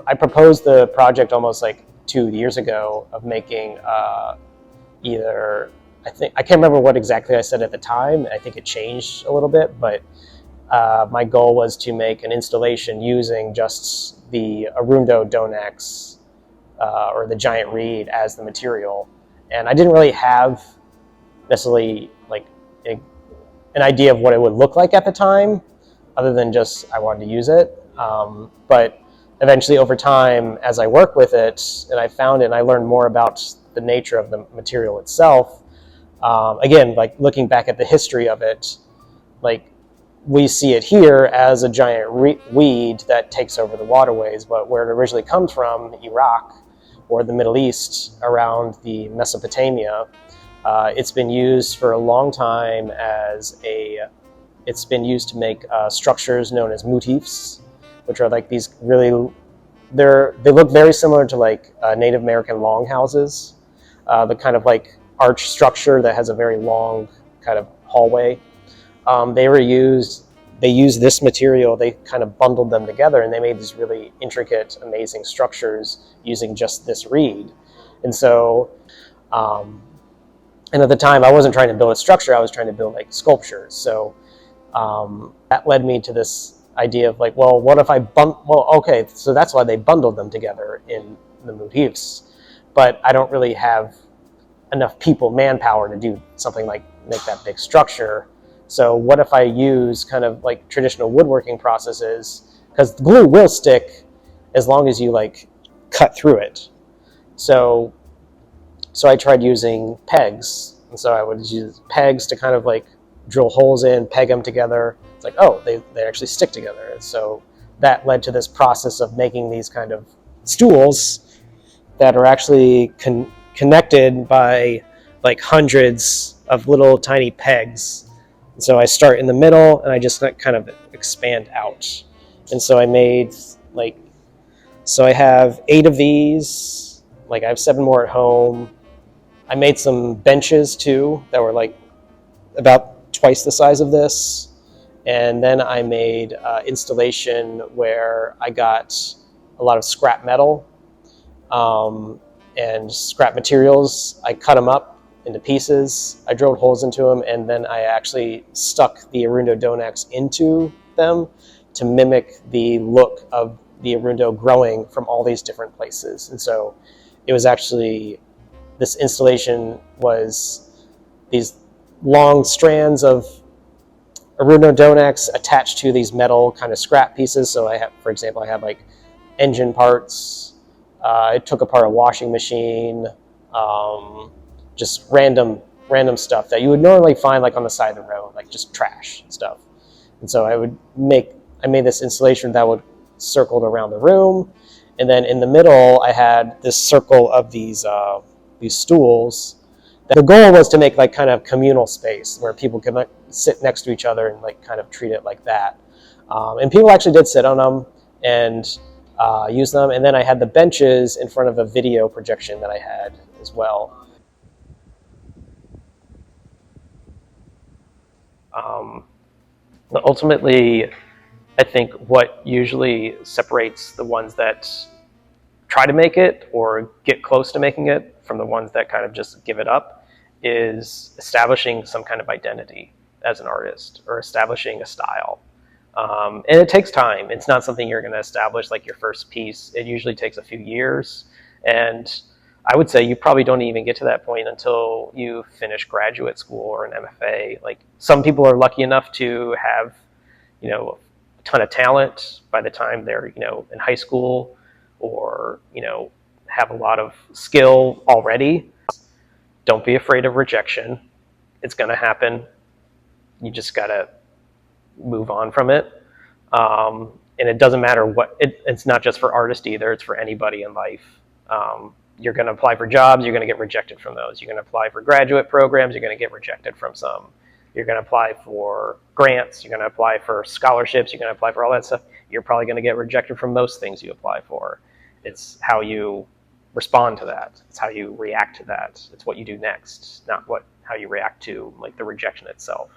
I proposed the project almost like 2 years ago of making either, I can't remember what exactly I said at the time. I think it changed a little bit, but my goal was to make an installation using just the Arundo donax or the giant reed as the material. And I didn't really have necessarily like an idea of what it would look like at the time, other than just I wanted to use it. But eventually over time, as I work with it and I found it and I learned more about the nature of the material itself, again, like looking back at the history of it, like we see it here as a giant weed that takes over the waterways, but where it originally comes from, Iraq or the Middle East around the Mesopotamia, it's been used for a long time as it's been used to make structures known as motifs, which are like these really, they look very similar to like Native American longhouses, the kind of like arch structure that has a very long kind of hallway. They used this material, they kind of bundled them together and they made these really intricate, amazing structures using just this reed. And so, and at the time I wasn't trying to build a structure, I was trying to build like sculptures. So that led me to this idea of like, well, what if okay, so that's why they bundled them together in the motifs. But I don't really have enough manpower to do something like make that big structure. So what if I use kind of like traditional woodworking processes, because glue will stick as long as you like cut through it. So I tried using pegs. And so I would use pegs to kind of like drill holes in, peg them together. It's like, oh, they actually stick together. And so that led to this process of making these kind of stools that are actually connected by like hundreds of little tiny pegs. And so I start in the middle and I just kind of expand out. And so I made so I have 8 of these, like I have 7 more at home. I made some benches too that were like about twice the size of this. And then I made installation where I got a lot of scrap metal and scrap materials. I cut them up into pieces, I drilled holes into them, and then I actually stuck the Arundo donax into them to mimic the look of the Arundo growing from all these different places. And so it was actually, this installation was these long strands of Arundo donax attached to these metal kind of scrap pieces. So I have, for example, I had like engine parts, I took apart a washing machine, just random stuff that you would normally find like on the side of the road, like just trash stuff. And so I made this installation that would circled around the room, and then in the middle I had this circle of these stools. The goal was to make like kind of communal space where people could like sit next to each other and like kind of treat it like that. And people actually did sit on them and use them. And then I had the benches in front of a video projection that I had as well. But ultimately, I think what usually separates the ones that try to make it or get close to making it from the ones that kind of just give it up is establishing some kind of identity as an artist or establishing a style. And it takes time. It's not something you're going to establish like your first piece. It usually takes a few years. And I would say you probably don't even get to that point until you finish graduate school or an MFA. Like some people are lucky enough to have, a ton of talent by the time they're, in high school, or, have a lot of skill already. Don't be afraid of rejection. It's going to happen. You just got to move on from it. And it doesn't matter it's not just for artists either. It's for anybody in life. You're going to apply for jobs. You're going to get rejected from those. You're going to apply for graduate programs. You're going to get rejected from some. You're going to apply for grants. You're going to apply for scholarships. You're going to apply for all that stuff. You're probably going to get rejected from most things you apply for. It's how you respond to that. It's how you react to that. It's what you do next, not how you react to like the rejection itself.